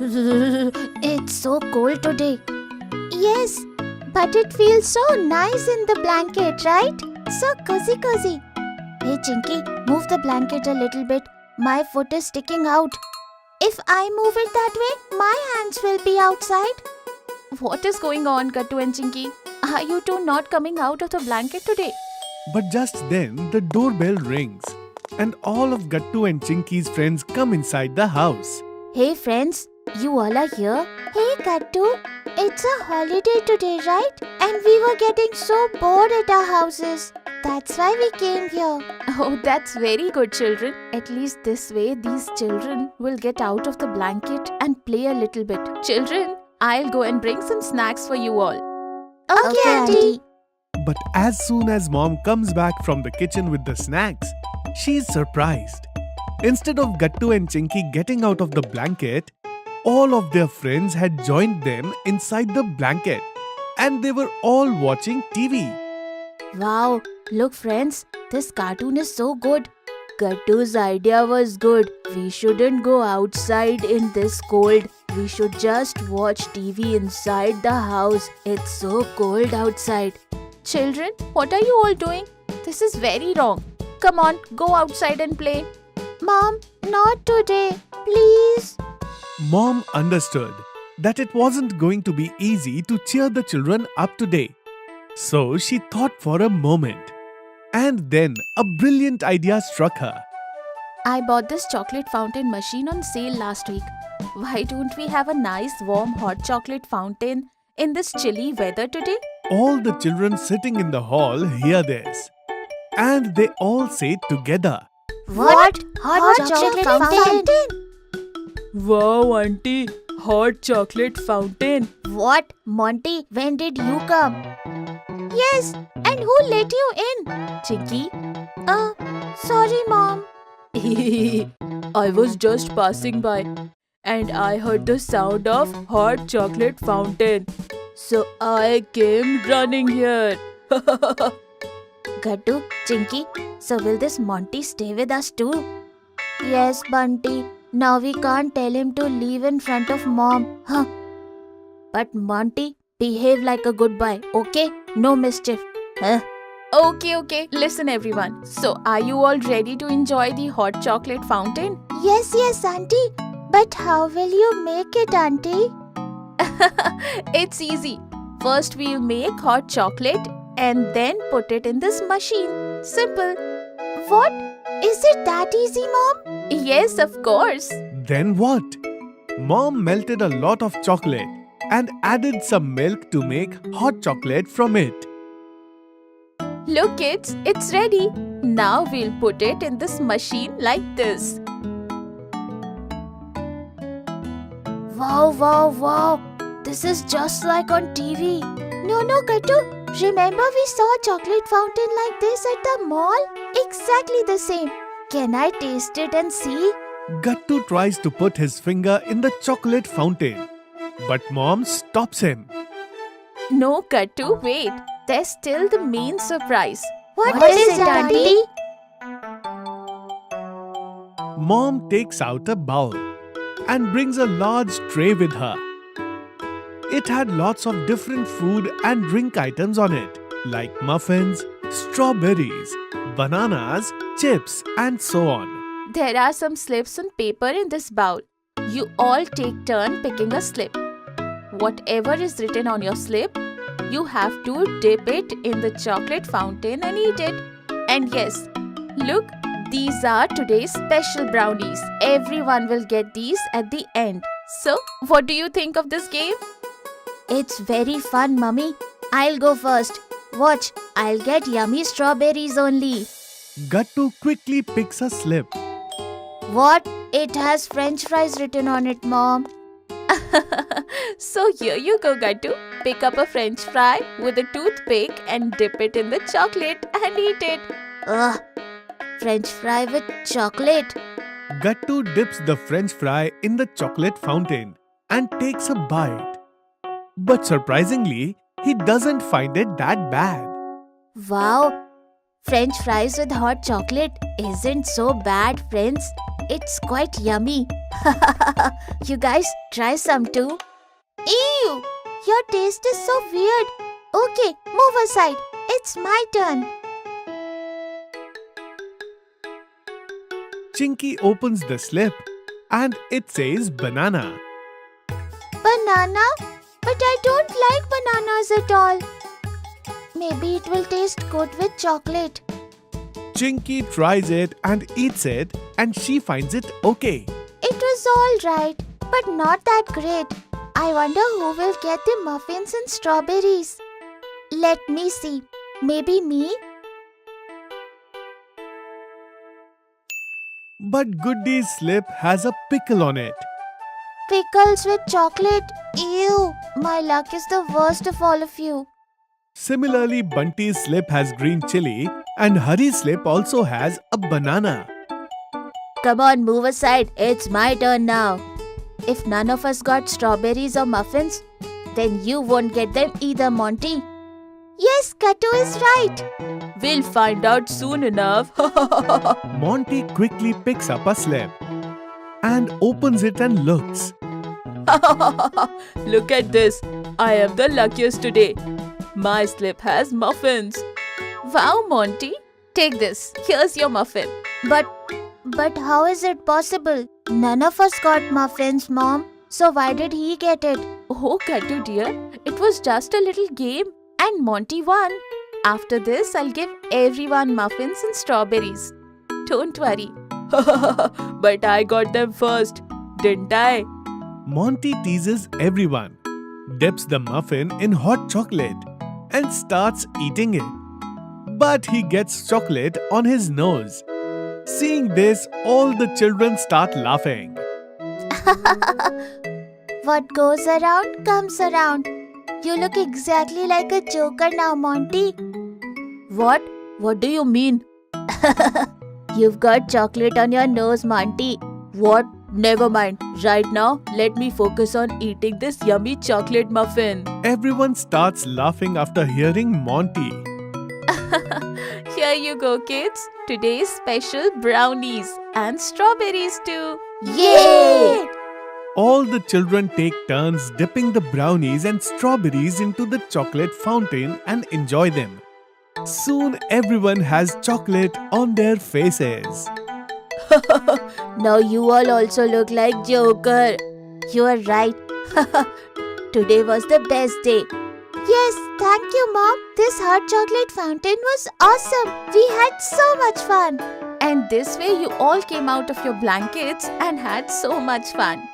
It's so cold today. Yes, but it feels so nice in the blanket, right? So cozy. Hey Chinky, move the blanket a little bit. My foot is sticking out. If I move it that way, my hands will be outside. What is going on, Gattu and Chinky? Are you two not coming out of the blanket today? But just then the doorbell rings and all of Gattu and Chinky's friends come inside the house. Hey friends, you all are here? Hey Gattu, it's a holiday today, right? And we were getting so bored at our houses. That's why we came here. Oh, that's very good, children. At least this way, these children will get out of the blanket and play a little bit. Children, I'll go and bring some snacks for you all. Okay, Auntie. But as soon as mom comes back from the kitchen with the snacks, she's surprised. Instead of Gattu and Chinky getting out of the blanket, all of their friends had joined them inside the blanket and they were all watching TV. Wow, look friends, this cartoon is so good. Gattu's idea was good. We shouldn't go outside in this cold. We should just watch TV inside the house. It's so cold outside. Children, what are you all doing? This is very wrong. Come on, go outside and play. Mom, not today. Please. Mom understood that it wasn't going to be easy to cheer the children up today. So she thought for a moment. And then a brilliant idea struck her. I bought this chocolate fountain machine on sale last week. Why don't we have a nice warm hot chocolate fountain in this chilly weather today? All the children sitting in the hall hear this. And they all say together, What? Hot chocolate fountain? Wow, Auntie, hot chocolate fountain. What? Monty, when did you come? Yes, and who let you in? Chinky? Sorry, Mom. I was just passing by and I heard the sound of hot chocolate fountain. So I came running here. Gattu, Chinky, so will this Monty stay with us too? Yes, Bunty. Now we can't tell him to leave in front of Mom. Huh? But Monty, behave like a good boy, okay? No mischief. Huh? Okay. Listen everyone. So are you all ready to enjoy the hot chocolate fountain? Yes, Auntie. But how will you make it, Auntie? It's easy. First we'll make hot chocolate and then put it in this machine. Simple. What? Is it that easy, Mom? Yes, of course. then what? Mom melted a lot of chocolate and added some milk to make hot chocolate from it. Look kids, it's ready. Now we'll put it in this machine like this. Wow. This is just like on TV. No, Gattu. Remember we saw a chocolate fountain like this at the mall? Exactly the same. Can I taste it and see? Gattu tries to put his finger in the chocolate fountain, but Mom stops him. No, Gattu, wait. There's still the main surprise. What is it, Auntie? Mom takes out a bowl and brings a large tray with her. It had lots of different food and drink items on it, like muffins, strawberries, bananas, chips, and so on. There are some slips on paper in this bowl. You all take turn picking a slip. Whatever is written on your slip, you have to dip it in the chocolate fountain and eat it. And yes, look, these are today's special brownies. Everyone will get these at the end. So, what do you think of this game? It's very fun, Mummy. I'll go first. Watch, I'll get yummy strawberries only. Gattu quickly picks a slip. What? It has French fries written on it, Mom. So here you go, Gattu. Pick up a French fry with a toothpick and dip it in the chocolate and eat it. Ugh, French fry with chocolate. Gattu dips the French fry in the chocolate fountain and takes a bite. But surprisingly, he doesn't find it that bad. Wow, French fries with hot chocolate isn't so bad, friends. It's quite yummy. You guys try some too. Ew! Your taste is so weird. Okay, move aside. It's my turn. Chinky opens the slip and it says banana. Banana? But I don't like bananas at all. Maybe it will taste good with chocolate. Chinky tries it and eats it and she finds it okay. It was alright, but not that great. I wonder who will get the muffins and strawberries. Let me see. Maybe me? But Goody's slip has a pickle on it. Pickles with chocolate? Ew! My luck is the worst of all of you. Similarly, Bunty's slip has green chili and Hari's slip also has a banana. Come on, move aside. It's my turn now. If none of us got strawberries or muffins, then you won't get them either, Monty. Yes, Kattu is right. We'll find out soon enough. Monty quickly picks up a slip and opens it and looks. Look at this. I am the luckiest today. My slip has muffins. Wow, Monty. Take this. Here's your muffin. But how is it possible? None of us got muffins, Mom. So why did he get it? Oh, Kattu dear. It was just a little game and Monty won. After this, I'll give everyone muffins and strawberries. Don't worry. But I got them first, didn't I? Monty teases everyone, dips the muffin in hot chocolate and starts eating it. But he gets chocolate on his nose. Seeing this, all the children start laughing. What goes around comes around. You look exactly like a joker now, Monty. What? What do you mean? You've got chocolate on your nose, Monty. What? Never mind. Right now, let me focus on eating this yummy chocolate muffin. Everyone starts laughing after hearing Monty. Here you go, kids. Today's special brownies and strawberries too. Yay! All the children take turns dipping the brownies and strawberries into the chocolate fountain and enjoy them. Soon everyone has chocolate on their faces. Now you all also look like Joker. You are right. Today was the best day. Yes, thank you, Mom. This hot chocolate fountain was awesome. We had so much fun. And this way you all came out of your blankets and had so much fun.